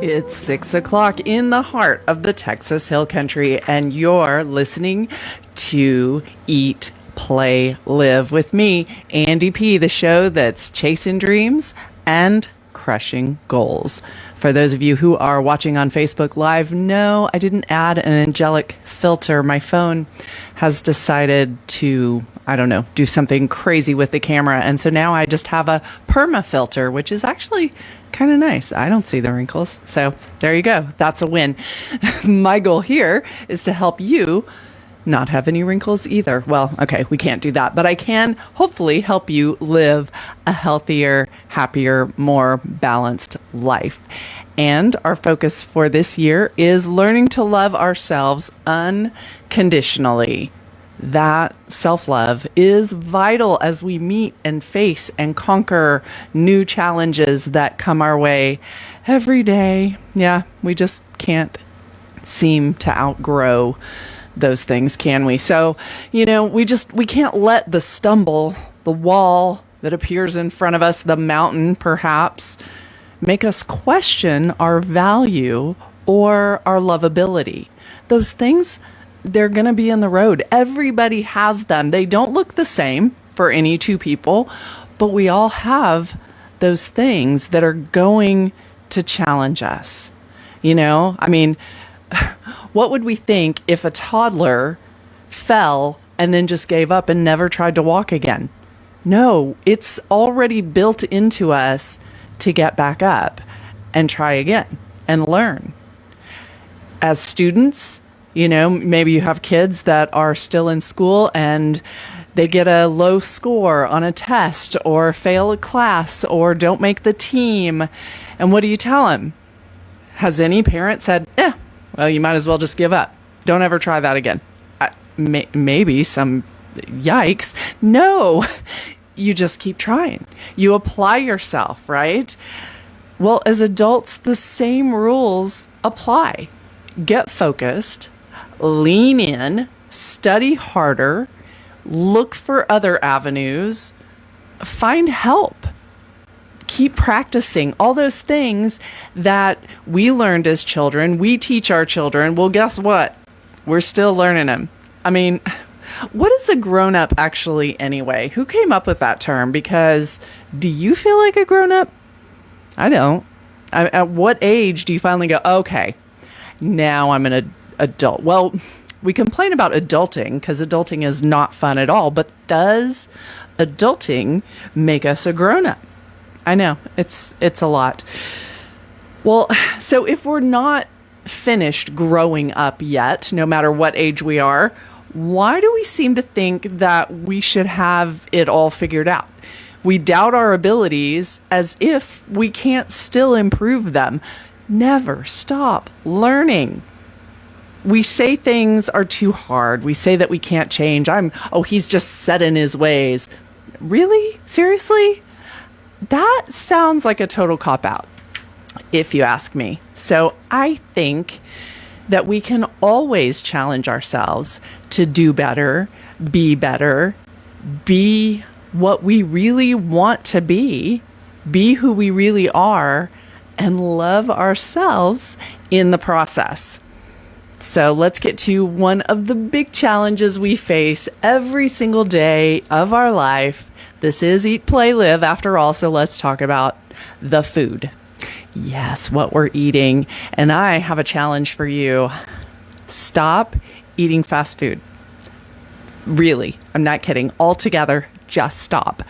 It's 6 o'clock in the heart of the Texas Hill Country, and you're listening to Eat, Play, Live with me, Andi P, the show that's chasing dreams and crushing goals. For those of you who are watching on Facebook Live, no, I didn't add an angelic filter. My phone has decided to, do something crazy with the camera. And so now I just have a perma filter, which is actually kind of nice. I don't see the wrinkles. So there you go. That's a win. My goal here is to help you not have any wrinkles either. Well, okay, we can't do that, but I can hopefully help you live a healthier, happier, more balanced life. And our focus for this year is learning to love ourselves unconditionally. That self-love is vital as we meet and face and conquer new challenges that come our way every day. Yeah, we just can't seem to outgrow those things, can we? So, we can't let the stumble, the wall that appears in front of us, the mountain perhaps, make us question our value or our lovability. Those things, they're going to be in the road. Everybody has them. They don't look the same for any two people, but we all have those things that are going to challenge us. What would we think if a toddler fell and then just gave up and never tried to walk again? No, it's already built into us to get back up and try again and learn. As students, maybe you have kids that are still in school and they get a low score on a test or fail a class or don't make the team. And what do you tell them? Has any parent said, well, you might as well just give up. Don't ever try that again. Maybe some yikes. No, you just keep trying. You apply yourself, right? Well, as adults, the same rules apply. Get focused, lean in, study harder, look for other avenues, find help. Keep practicing all those things that we learned as children. We teach our children. Well, guess what? We're still learning them. What is a grown-up actually anyway? Who came up with that term? Because do you feel like a grown-up? I don't. At what age do you finally go, okay, now I'm an adult? Well, we complain about adulting because adulting is not fun at all. But does adulting make us a grown-up? I know, it's a lot. Well, so if we're not finished growing up yet, no matter what age we are, why do we seem to think that we should have it all figured out? We doubt our abilities as if we can't still improve them. Never stop learning. We say things are too hard. We say that we can't change. He's just set in his ways. Really? Seriously? That sounds like a total cop-out, if you ask me. So I think that we can always challenge ourselves to do better, be what we really want to be who we really are, and love ourselves in the process. So let's get to one of the big challenges we face every single day of our life. This is Eat, Play, Live after all, so let's talk about the food. Yes, what we're eating. And I have a challenge for you. Stop eating fast food. Really, I'm not kidding. Altogether, just stop.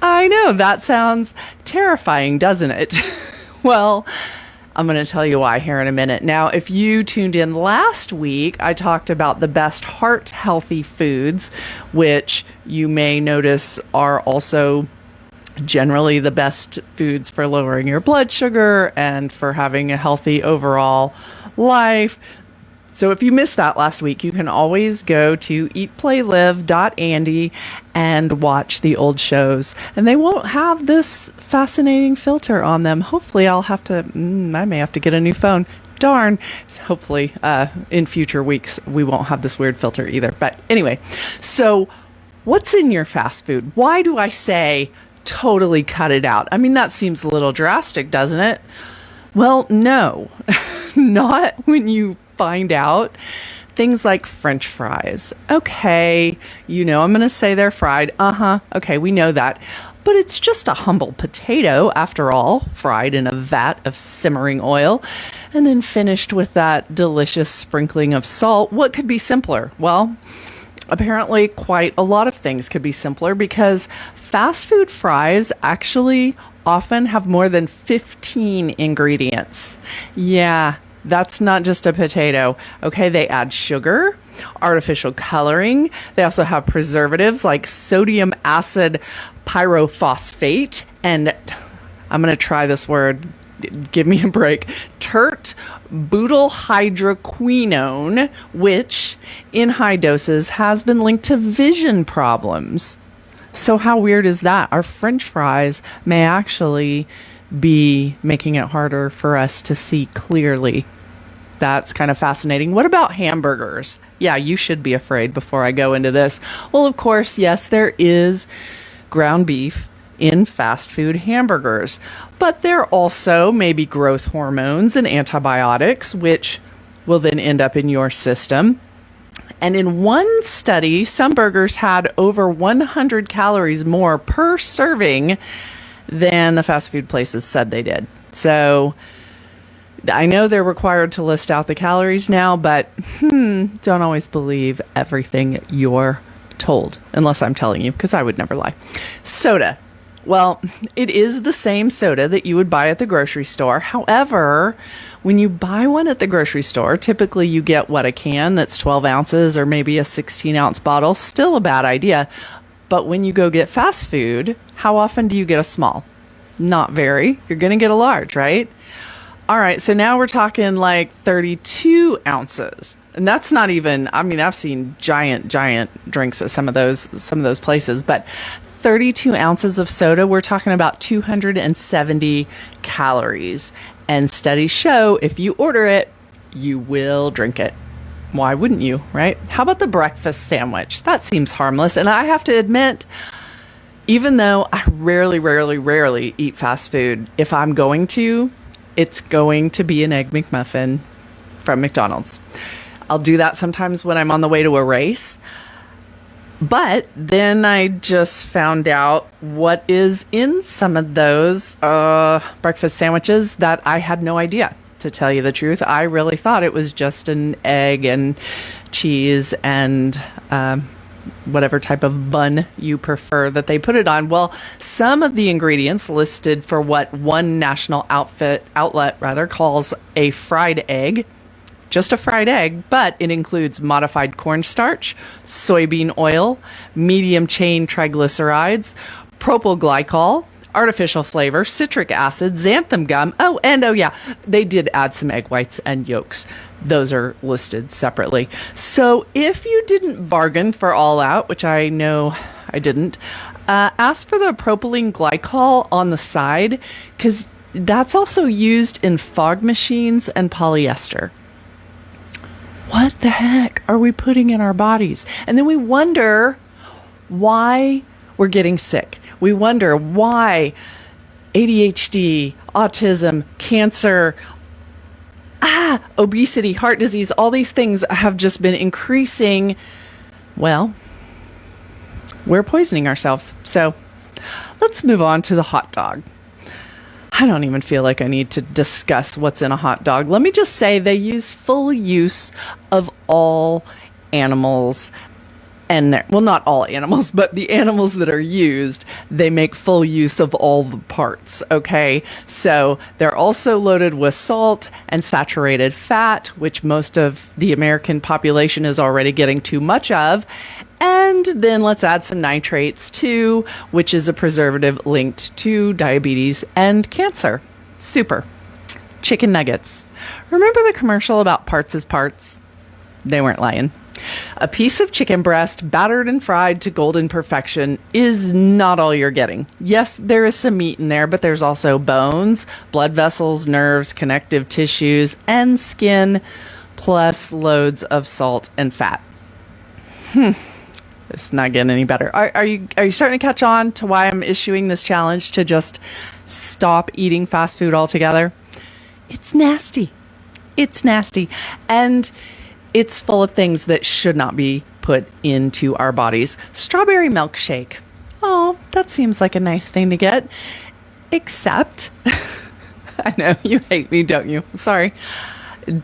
I know, that sounds terrifying, doesn't it? Well, I'm going to tell you why here in a minute. Now, if you tuned in last week, I talked about the best heart-healthy foods, which you may notice are also generally the best foods for lowering your blood sugar and for having a healthy overall life. So if you missed that last week, you can always go to eatplaylive.andi and watch the old shows. And they won't have this fascinating filter on them. Hopefully I may have to get a new phone. Darn. Hopefully in future weeks, we won't have this weird filter either. But anyway, so what's in your fast food? Why do I say totally cut it out? That seems a little drastic, doesn't it? Well, no, not when you find out things like French fries. Okay, I'm going to say they're fried. Okay, we know that. But it's just a humble potato, after all, fried in a vat of simmering oil and then finished with that delicious sprinkling of salt. What could be simpler? Well, apparently quite a lot of things could be simpler, because fast food fries actually often have more than 15 ingredients. Yeah, that's not just a potato. Okay, they add sugar, artificial coloring. They also have preservatives like sodium acid pyrophosphate, and I'm going to try this word. Give me a break. Tert butyl hydroquinone, which in high doses has been linked to vision problems. So how weird is that? Our French fries may actually be making it harder for us to see clearly. That's kind of fascinating. What about hamburgers? Yeah, you should be afraid before I go into this. Well, of course, yes, there is ground beef in fast food hamburgers, but there also may be growth hormones and antibiotics, which will then end up in your system. And in one study, some burgers had over 100 calories more per serving than the fast food places said they did. So I know they're required to list out the calories now, but don't always believe everything you're told, unless I'm telling you, because I would never lie. Soda. Well, it is the same soda that you would buy at the grocery store. However, when you buy one at the grocery store, typically you get a can that's 12 ounces or maybe a 16-ounce bottle. Still a bad idea. But when you go get fast food, how often do you get a small? Not very. You're going to get a large, right? All right, so now we're talking like 32 ounces. And that's not even, I've seen giant drinks at some of those places, but 32 ounces of soda, we're talking about 270 calories. And studies show if you order it, you will drink it. Why wouldn't you, right? How about the breakfast sandwich? That seems harmless. And I have to admit, even though I rarely eat fast food, if I'm going to, it's going to be an Egg McMuffin from McDonald's. I'll do that sometimes when I'm on the way to a race. But then I just found out what is in some of those breakfast sandwiches that I had no idea. To tell you the truth, I really thought it was just an egg and cheese and whatever type of bun you prefer that they put it on. Well, some of the ingredients listed for what one national outlet calls a fried egg, just a fried egg, but it includes modified cornstarch, soybean oil, medium chain triglycerides, propyl glycol, artificial flavor, citric acid, xanthan gum. They did add some egg whites and yolks. Those are listed separately. So if you didn't bargain for all out, which I know I didn't, ask for the propylene glycol on the side, because that's also used in fog machines and polyester. What the heck are we putting in our bodies? And then we wonder why we're getting sick. We wonder why ADHD, autism, cancer, obesity, heart disease, all these things have just been increasing. Well, we're poisoning ourselves. So let's move on to the hot dog. I don't even feel like I need to discuss what's in a hot dog. Let me just say they use full use of all animals. And not all animals, but the animals that are used, they make full use of all the parts, okay? So they're also loaded with salt and saturated fat, which most of the American population is already getting too much of. And then let's add some nitrates too, which is a preservative linked to diabetes and cancer. Super. Chicken nuggets. Remember the commercial about parts is parts? They weren't lying. A piece of chicken breast battered and fried to golden perfection is not all you're getting. Yes, there is some meat in there, but there's also bones, blood vessels, nerves, connective tissues, and skin, plus loads of salt and fat. It's not getting any better. Are you starting to catch on to why I'm issuing this challenge to just stop eating fast food altogether? It's nasty. It's nasty. And it's full of things that should not be put into our bodies. Strawberry milkshake. Oh, that seems like a nice thing to get. Except, I know you hate me, don't you? Sorry.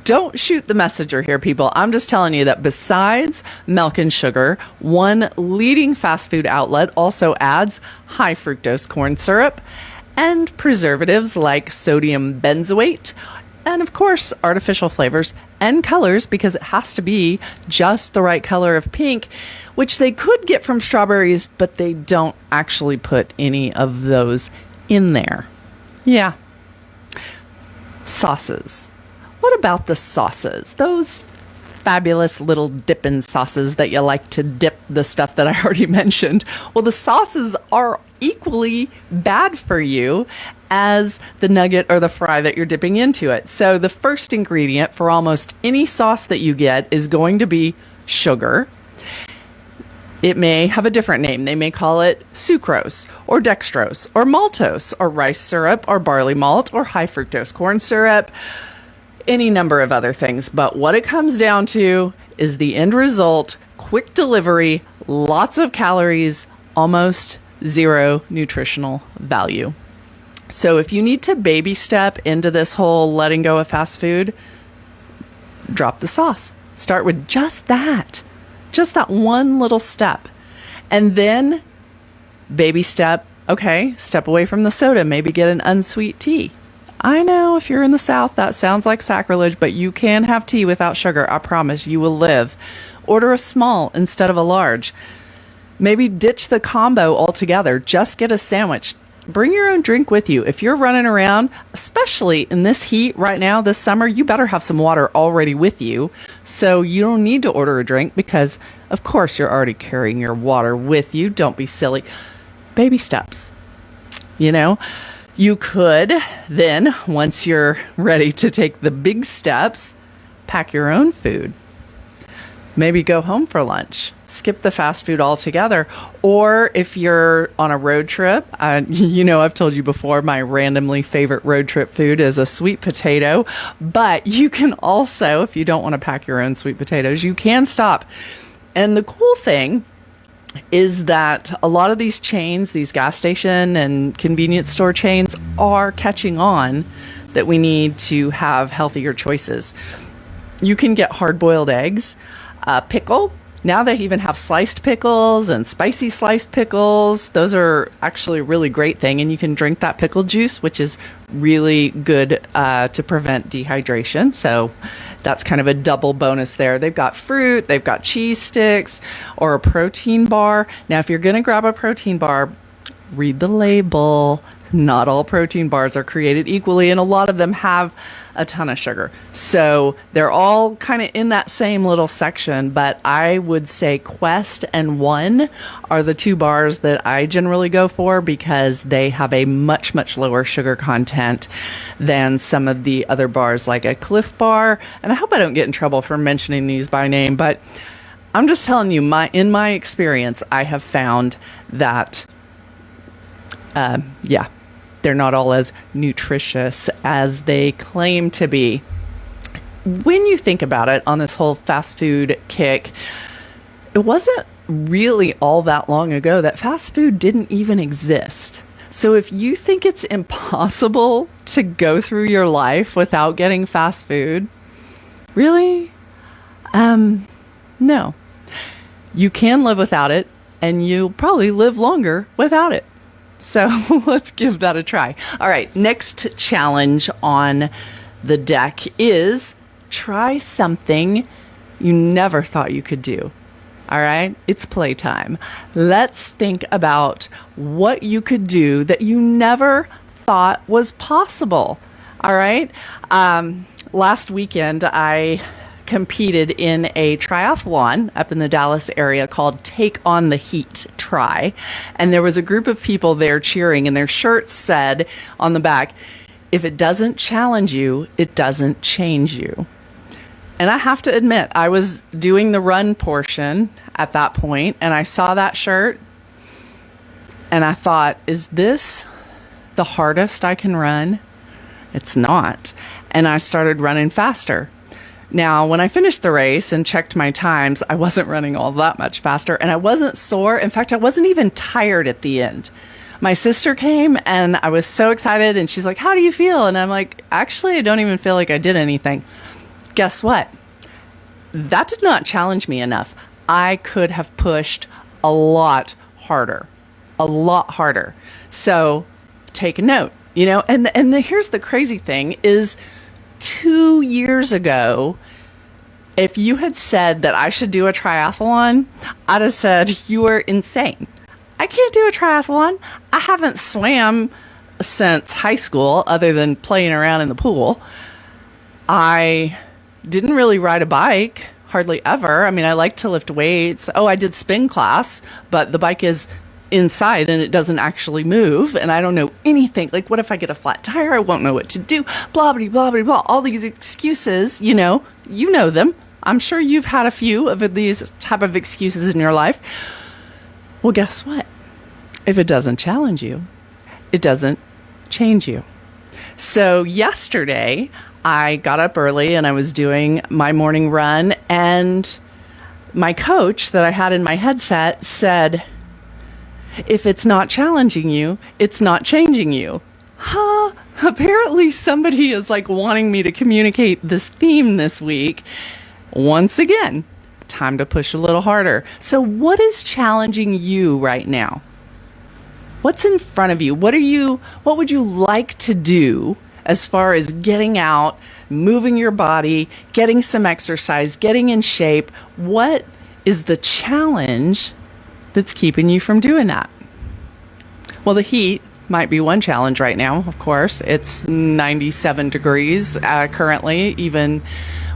Don't shoot the messenger here, people. I'm just telling you that besides milk and sugar, one leading fast food outlet also adds high fructose corn syrup and preservatives like sodium benzoate, and of course, artificial flavors and colors, because it has to be just the right color of pink, which they could get from strawberries, but they don't actually put any of those in there. Yeah. Sauces. What about the sauces? Those fabulous little dipping sauces that you like to dip the stuff that I already mentioned. Well, the sauces are equally bad for you as the nugget or the fry that you're dipping into it. So the first ingredient for almost any sauce that you get is going to be sugar. It may have a different name. They may call it sucrose or dextrose or maltose or rice syrup or barley malt or high fructose corn syrup, any number of other things. But what it comes down to is the end result: quick delivery, lots of calories, almost zero nutritional value. So if you need to baby step into this whole letting go of fast food, drop the sauce. Start with just that one little step. And then baby step, okay, step away from the soda, maybe get an unsweet tea. I know if you're in the South, that sounds like sacrilege, but you can have tea without sugar. I promise you will live. Order a small instead of a large. Maybe ditch the combo altogether. Just get a sandwich. Bring your own drink with you. If you're running around, especially in this heat right now, this summer, you better have some water already with you. So you don't need to order a drink because, of course, you're already carrying your water with you. Don't be silly. Baby steps. You know? You could then, once you're ready to take the big steps, pack your own food. Maybe go home for lunch. Skip the fast food altogether. Or if you're on a road trip, I've told you before, my randomly favorite road trip food is a sweet potato. But you can also, if you don't want to pack your own sweet potatoes, you can stop. And the cool thing is that a lot of these chains, these gas station and convenience store chains, are catching on that we need to have healthier choices. You can get hard-boiled eggs, pickle. Now they even have sliced pickles and spicy sliced pickles. Those are actually a really great thing. And you can drink that pickle juice, which is really good to prevent dehydration. So that's kind of a double bonus there. They've got fruit, they've got cheese sticks, or a protein bar. Now, if you're going to grab a protein bar, read the label. Not all protein bars are created equally, and a lot of them have a ton of sugar. So they're all kind of in that same little section, but I would say Quest and One are the two bars that I generally go for because they have a much, much lower sugar content than some of the other bars like a Cliff Bar. And I hope I don't get in trouble for mentioning these by name, but I'm just telling you, in my experience, I have found that, they're not all as nutritious as they claim to be. When you think about it, on this whole fast food kick, it wasn't really all that long ago that fast food didn't even exist. So if you think it's impossible to go through your life without getting fast food, really? No. You can live without it, and you'll probably live longer without it. So let's give that a try. All right, next challenge on the deck is try something you never thought you could do. All right, it's playtime. Let's think about what you could do that you never thought was possible. All right, last weekend I competed in a triathlon up in the Dallas area called Take on the Heat Tri. And there was a group of people there cheering, and their shirts said on the back, "If it doesn't challenge you, it doesn't change you." And I have to admit, I was doing the run portion at that point, and I saw that shirt, and I thought, is this the hardest I can run? It's not. and I started running faster. Now, when I finished the race and checked my times, I wasn't running all that much faster, and I wasn't sore. In fact, I wasn't even tired at the end. My sister came, and I was so excited, and she's like, "How do you feel?" And I'm like, "Actually, I don't even feel like I did anything." Guess what? That did not challenge me enough. I could have pushed a lot harder. So take a note, and here's the crazy thing is 2 years ago, if you had said that I should do a triathlon, I'd have said, you are insane. I can't do a triathlon. I haven't swam since high school other than playing around in the pool. I didn't really ride a bike, hardly ever. I mean, I like to lift weights. Oh, I did spin class, but the bike is inside and it doesn't actually move, and I don't know anything. Like, what if I get a flat tire? I won't know what to do. Blah, blah, blah, blah, blah. All these excuses, you know them. I'm sure you've had a few of these type of excuses in your life. Well, guess what? If it doesn't challenge you, it doesn't change you. So yesterday, I got up early and I was doing my morning run, and my coach that I had in my headset said, if it's not challenging you, it's not changing you. Huh? Apparently somebody is like wanting me to communicate this theme this week. Once again, time to push a little harder. So what is challenging you right now? What's in front of you? What would you like to do as far as getting out, moving your body, getting some exercise, getting in shape? What is the challenge that's keeping you from doing that? Well, the heat might be one challenge right now, of course. It's 97 degrees currently, even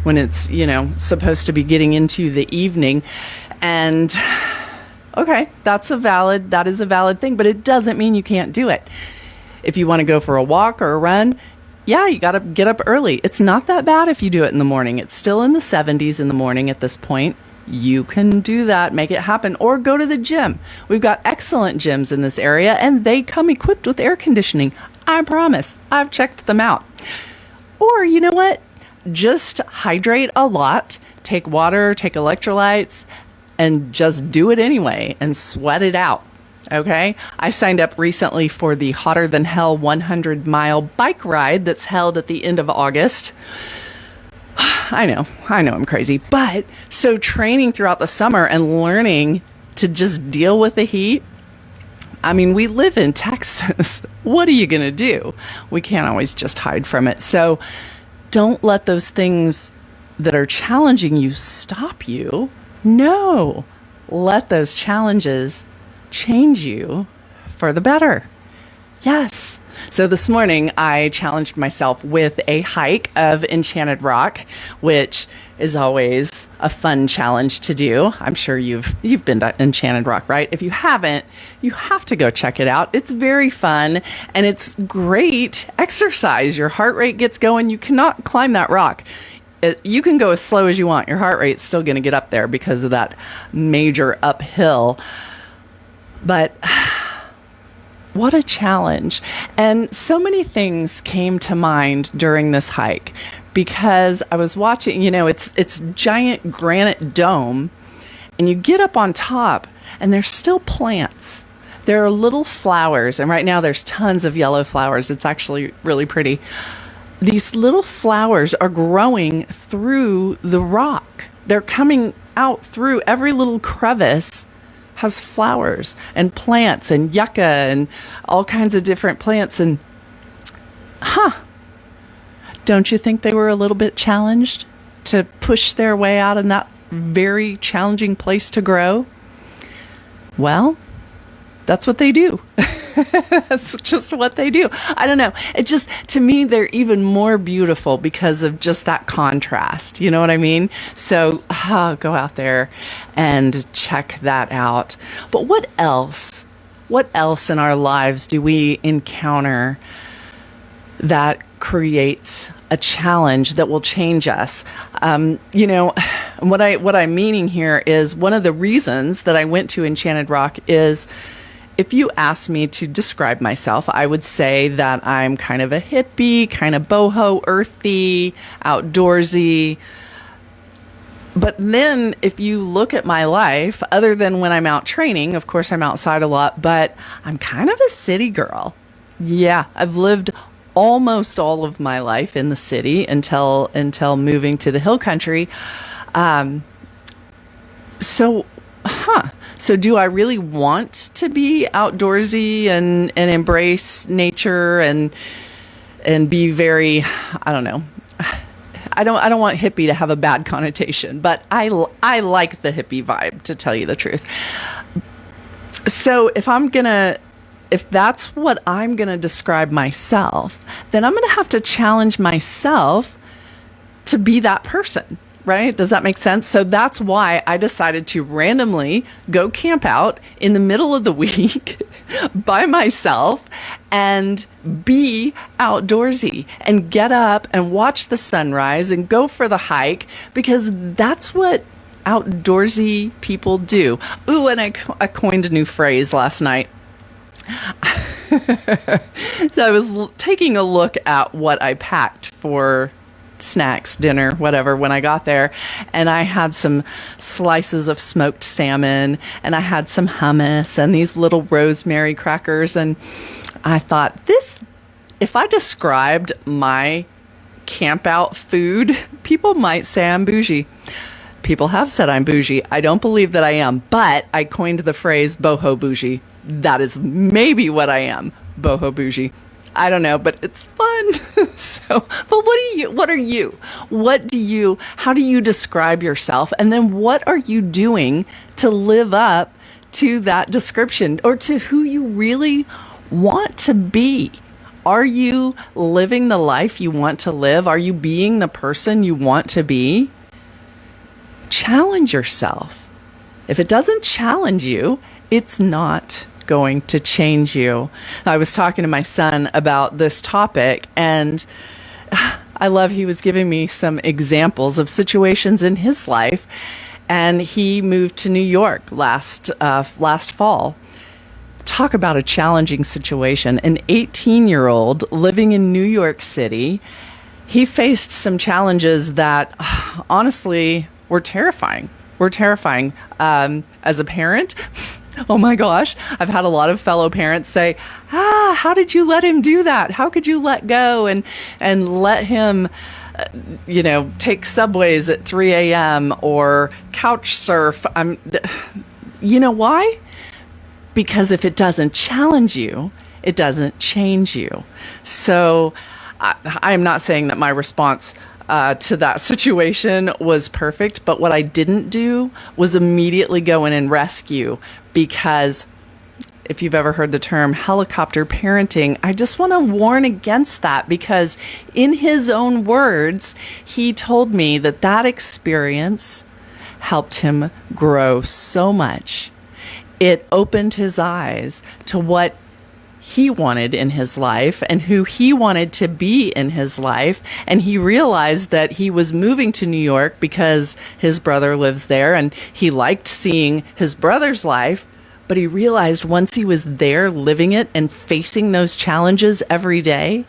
when it's, supposed to be getting into the evening. And okay, that is a valid thing, but it doesn't mean you can't do it. If you want to go for a walk or a run, yeah, you got to get up early. It's not that bad if you do it in the morning. It's still in the 70s in the morning at this point. You can do that, make it happen, or go to the gym. We've got excellent gyms in this area, and they come equipped with air conditioning. I promise. I've checked them out. Or you know what? Just hydrate a lot, take water, take electrolytes, and just do it anyway and sweat it out. Okay? I signed up recently for the Hotter Than Hell 100-mile bike ride that's held at the end of August. I know I'm crazy. But so training throughout the summer and learning to just deal with the heat. I mean, we live in Texas. What are you going to do? We can't always just hide from it. So don't let those things that are challenging you stop you. No, let those challenges change you for the better. Yes. So this morning I challenged myself with a hike of Enchanted Rock, which is always a fun challenge to do. I'm sure you've been to Enchanted Rock, right? If you haven't, you have to go check it out. It's very fun and it's great exercise. Your heart rate gets going. You cannot climb that rock. You can go as slow as you want. Your heart rate's still going to get up there because of that major uphill. But what a challenge. And so many things came to mind during this hike because I was watching, it's giant granite dome, and you get up on top and there's still plants. There are little flowers, and right now there's tons of yellow flowers. It's actually really pretty. These little flowers are growing through the rock. They're coming out through every little crevice. Has flowers and plants and yucca and all kinds of different plants. And don't you think they were a little bit challenged to push their way out in that very challenging place to grow? Well, that's what they do. That's just what they do. I don't know. It just, to me, they're even more beautiful because of just that contrast. You know what I mean? So go out there and check that out. But what else? What else in our lives do we encounter that creates a challenge that will change us? What I'm meaning here is one of the reasons that I went to Enchanted Rock is if you ask me to describe myself, I would say that I'm kind of a hippie, kind of boho, earthy, outdoorsy. But then if you look at my life, other than when I'm out training, of course I'm outside a lot, but I'm kind of a city girl. Yeah, I've lived almost all of my life in the city until moving to the hill country. So do I really want to be outdoorsy and embrace nature and be very, I don't know. I don't want hippie to have a bad connotation, but I like the hippie vibe, to tell you the truth. So if that's what I'm going to describe myself, then I'm going to have to challenge myself to be that person. Right? Does that make sense? So that's why I decided to randomly go camp out in the middle of the week by myself and be outdoorsy and get up and watch the sunrise and go for the hike, because that's what outdoorsy people do. Ooh, and I coined a new phrase last night. So I was taking a look at what I packed for snacks, dinner, whatever, when I got there, and I had some slices of smoked salmon, and I had some hummus and these little rosemary crackers, and I thought, if I described my camp out food, people might say I'm bougie. People have said I'm bougie. I don't believe that I am, but I coined the phrase boho bougie. That is maybe what I am, boho bougie. I don't know, but it's fun. But what are you? How do you describe yourself? And then what are you doing to live up to that description, or to who you really want to be? Are you living the life you want to live? Are you being the person you want to be? Challenge yourself. If it doesn't challenge you, it's not going to change you. I was talking to my son about this topic, and I love he was giving me some examples of situations in his life, and he moved to New York last fall. Talk about a challenging situation. An 18-year-old living in New York City, he faced some challenges that honestly were terrifying. As a parent, oh my gosh, I've had a lot of fellow parents say, how did you let him do that? How could you let go and let him, take subways at 3 a.m. or couch surf? You know why? Because if it doesn't challenge you, it doesn't change you. So I am not saying that my response to that situation was perfect, but what I didn't do was immediately go in and rescue, because if you've ever heard the term helicopter parenting, I just want to warn against that, because in his own words, he told me that experience helped him grow so much. It opened his eyes to what he wanted in his life and who he wanted to be in his life. And he realized that he was moving to New York because his brother lives there and he liked seeing his brother's life. But he realized once he was there living it and facing those challenges every day,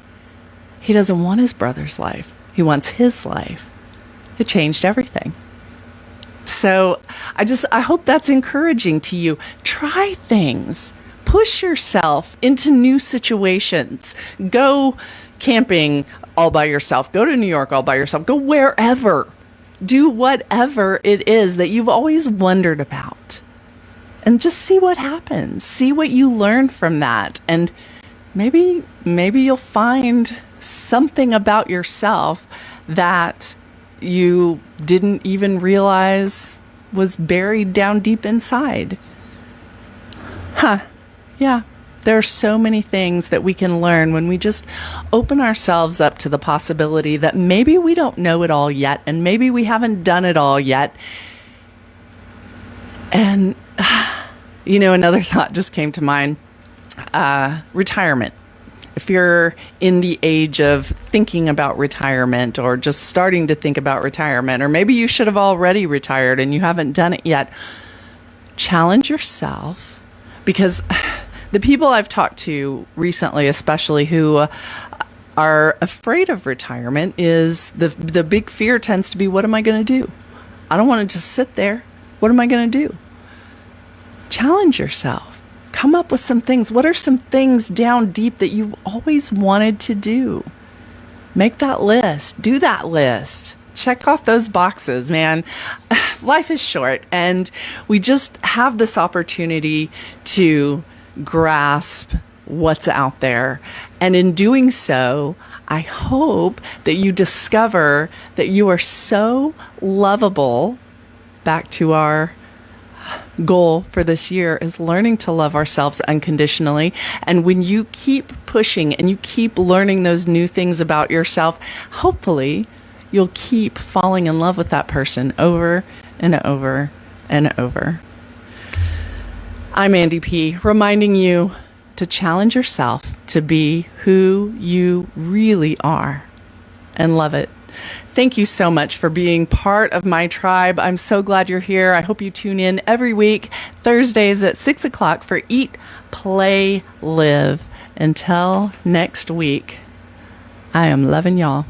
he doesn't want his brother's life. He wants his life. It changed everything. So I hope that's encouraging to you. Try things. Push yourself into new situations. Go camping all by yourself. Go to New York all by yourself. Go wherever. Do whatever it is that you've always wondered about. And just see what happens. See what you learn from that. And maybe you'll find something about yourself that you didn't even realize was buried down deep inside. Yeah, there are so many things that we can learn when we just open ourselves up to the possibility that maybe we don't know it all yet, and maybe we haven't done it all yet. And, another thought just came to mind. Retirement. If you're in the age of thinking about retirement or just starting to think about retirement, or maybe you should have already retired and you haven't done it yet, challenge yourself, because The people I've talked to recently, especially who are afraid of retirement, is the big fear tends to be, what am I going to do? I don't want to just sit there. What am I going to do? Challenge yourself. Come up with some things. What are some things down deep that you've always wanted to do? Make that list. Do that list. Check off those boxes, man. Life is short, and we just have this opportunity to grasp what's out there. And in doing so, I hope that you discover that you are so lovable. Back to our goal for this year is learning to love ourselves unconditionally. And when you keep pushing and you keep learning those new things about yourself, hopefully you'll keep falling in love with that person over and over and over. I'm Andi P, reminding you to challenge yourself to be who you really are and love it. Thank you so much for being part of my tribe. I'm so glad you're here. I hope you tune in every week, Thursdays at 6 o'clock for Eat, Play, Live. Until next week, I am loving y'all.